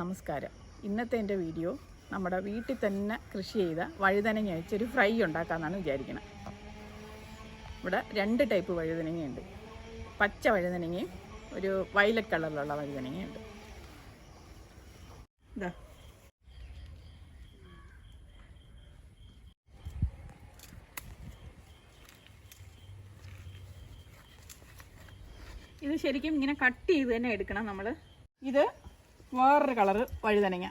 നമസ്കാരം. ഇന്നത്തെ എൻ്റെ വീഡിയോ നമ്മുടെ വീട്ടിൽ തന്നെ കൃഷി ചെയ്ത വഴുതനങ്ങ വെച്ചൊരു ഫ്രൈ ഉണ്ടാക്കാമെന്നാണ് വിചാരിക്കുന്നത്. ഇവിടെ 2 ടൈപ്പ് വഴുതനങ്ങയുണ്ട്. പച്ച വഴുതനങ്ങയും ഒരു വയലറ്റ് കളറിലുള്ള വഴുതനങ്ങയുണ്ട്. ഇതാ ഇത് ശരിക്കും ഇങ്ങനെ കട്ട് ചെയ്ത് തന്നെ എടുക്കണം നമ്മൾ. ഇത് വേറൊരു കളറ് വഴുതനങ്ങ.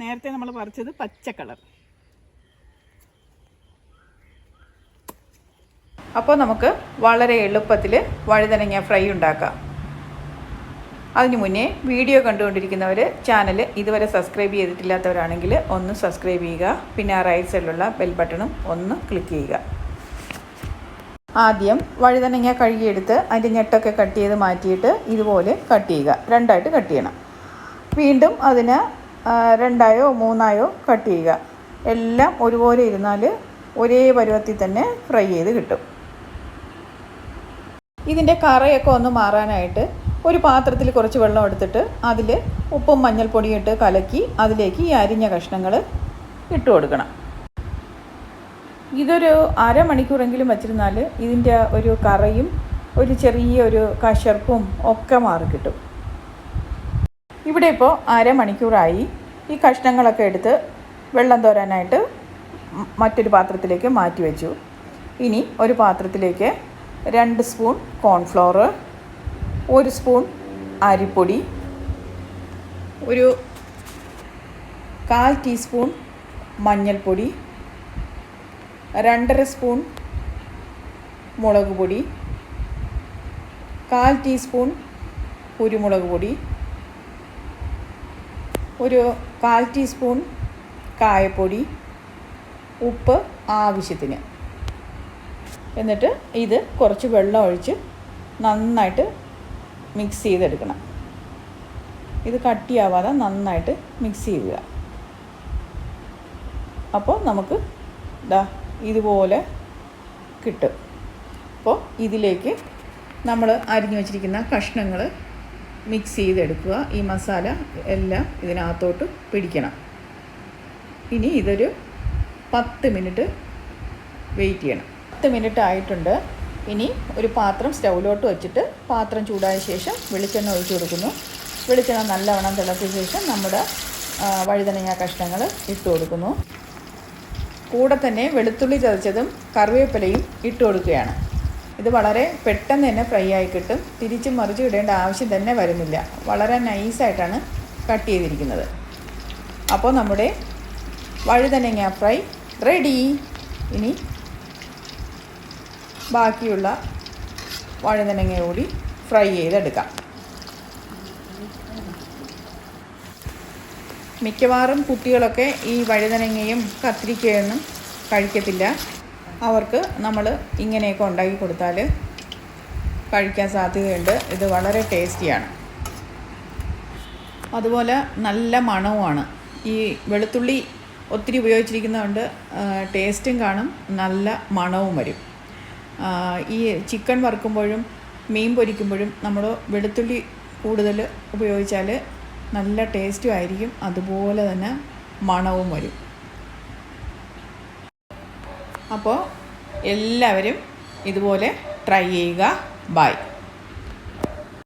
നേരത്തെ നമ്മൾ പറിച്ചത് പച്ച കളർ. അപ്പോൾ നമുക്ക് വളരെ എളുപ്പത്തിൽ വഴുതനങ്ങ ഫ്രൈ ഉണ്ടാക്കാം. അതിനു മുന്നേ വീഡിയോ കണ്ടുകൊണ്ടിരിക്കുന്നവർ ചാനൽ ഇതുവരെ സബ്സ്ക്രൈബ് ചെയ്തിട്ടില്ലാത്തവരാണെങ്കിൽ ഒന്ന് സബ്സ്ക്രൈബ് ചെയ്യുക. പിന്നെ ആ റൈറ്റ് സൈഡിലുള്ള ബെൽ ബട്ടണും ഒന്ന് ക്ലിക്ക് ചെയ്യുക. ആദ്യം വഴുതനങ്ങ കഴുകിയെടുത്ത് അതിൻ്റെ ഞെട്ടൊക്കെ കട്ട് ചെയ്ത് മാറ്റിയിട്ട് ഇതുപോലെ കട്ട് ചെയ്യുക. 2ആയിട്ട് കട്ട് ചെയ്യണം. വീണ്ടും അതിന് 2ആയോ 3ആയോ കട്ട് ചെയ്യുക. എല്ലാം ഒരുപോലെ ഇരുന്നാൽ ഒരേ പരുവത്തിൽ തന്നെ ഫ്രൈ ചെയ്ത് കിട്ടും. ഇതിൻ്റെ കറയൊക്കെ ഒന്ന് മാറാനായിട്ട് ഒരു പാത്രത്തിൽ കുറച്ച് വെള്ളം എടുത്തിട്ട് അതിൽ ഉപ്പും മഞ്ഞൾപ്പൊടിയും ഇട്ട് കലക്കി അതിലേക്ക് ഈ അരിഞ്ഞ കഷ്ണങ്ങൾ ഇട്ട് കൊടുക്കണം. ഇതൊരു അരമണിക്കൂറെങ്കിലും വച്ചിരുന്നാൽ ഇതിൻ്റെ ഒരു കറയും ഒരു ചെറിയൊരു കശർപ്പും ഒക്കെ മാറിക്കിട്ടും. ഇവിടെ ഇപ്പോൾ അരമണിക്കൂറായി. ഈ കഷ്ണങ്ങളൊക്കെ എടുത്ത് വെള്ളം തോരാനായിട്ട് മറ്റൊരു പാത്രത്തിലേക്ക് മാറ്റി വെച്ചു. ഇനി ഒരു പാത്രത്തിലേക്ക് 2 സ്പൂൺ കോൺഫ്ലവർ, 1 സ്പൂൺ അരിപ്പൊടി, ഒരു 1/4 ടീസ്പൂൺ മഞ്ഞൾപ്പൊടി, 2.5 സ്പൂൺ മുളക് പൊടി, 1/4 ടീസ്പൂൺ കുരുമുളക് പൊടി, ഒരു 1/4 ടീസ്പൂൺ കായപ്പൊടി, ഉപ്പ് ആവശ്യത്തിന്. എന്നിട്ട് ഇത് കുറച്ച് വെള്ളം ഒഴിച്ച് നന്നായിട്ട് മിക്സ് ചെയ്തെടുക്കണം. ഇത് കട്ടിയാവാതെ നന്നായിട്ട് മിക്സ് ചെയ്യുക. അപ്പോൾ നമുക്ക് ഇതുപോലെ കിട്ടും. അപ്പോൾ ഇതിലേക്ക് നമ്മൾ അരിഞ്ഞു വച്ചിരിക്കുന്ന കഷ്ണങ്ങൾ മിക്സ് ചെയ്തെടുക്കുക. ഈ മസാല എല്ലാം ഇതിനകത്തോട്ട് പിടിക്കണം. ഇനി ഇതൊരു 10 മിനിറ്റ് വെയിറ്റ് ചെയ്യണം. 10 മിനിറ്റ് ആയിട്ടുണ്ട്. ഇനി ഒരു പാത്രം സ്റ്റൗവിലോട്ട് വെച്ചിട്ട് പാത്രം ചൂടായ ശേഷം വെളിച്ചെണ്ണ ഒഴിച്ചു കൊടുക്കുന്നു. വെളിച്ചെണ്ണ നല്ലവണ്ണം തിളച്ച ശേഷം നമ്മുടെ വഴുതനങ്ങ കഷ്ണങ്ങൾ ഇട്ട് കൊടുക്കുന്നു. കൂടെ തന്നെ വെളുത്തുള്ളി ചതച്ചതും കറിവേപ്പിലയും ഇട്ട് കൊടുക്കുകയാണ്. ഇത് വളരെ പെട്ടെന്ന് തന്നെ ഫ്രൈ ആയി കിട്ടും. തിരിച്ചും മറിച്ചും ഇടേണ്ട ആവശ്യം തന്നെ വരുന്നില്ല. വളരെ നൈസായിട്ടാണ് കട്ട് ചെയ്തിരിക്കുന്നത്. അപ്പോൾ നമ്മുടെ വഴുതനങ്ങ ഫ്രൈ റെഡി. ഇനി ബാക്കിയുള്ള വഴുതനങ്ങ കൂടി ഫ്രൈ ചെയ്തെടുക്കാം. മിക്കവാറും കുട്ടികളൊക്കെ ഈ വഴുതനങ്ങയും കത്തിരിക്കയൊന്നും കഴിക്കത്തില്ല. അവർക്ക് നമ്മൾ ഇങ്ങനെയൊക്കെ ഉണ്ടാക്കി കൊടുത്താൽ കഴിക്കാൻ സാധ്യതയുണ്ട്. ഇത് വളരെ ടേസ്റ്റിയാണ്. അതുപോലെ നല്ല മണവുമാണ്. ഈ വെളുത്തുള്ളി ഒത്തിരി ഉപയോഗിച്ചിരിക്കുന്നതുകൊണ്ട് ടേസ്റ്റും കാണും, നല്ല മണവും വരും. ഈ ചിക്കൻ വറുക്കുമ്പോഴും മീൻ പൊരിക്കുമ്പോഴും നമ്മൾ വെളുത്തുള്ളി കൂടുതൽ ഉപയോഗിച്ചാൽ നല്ല ടേസ്റ്റും ആയിരിക്കും, അതുപോലെ തന്നെ മണവും വരും. അപ്പോൾ എല്ലാവരും ഇതുപോലെ ട്രൈ ചെയ്യുക. ബൈ.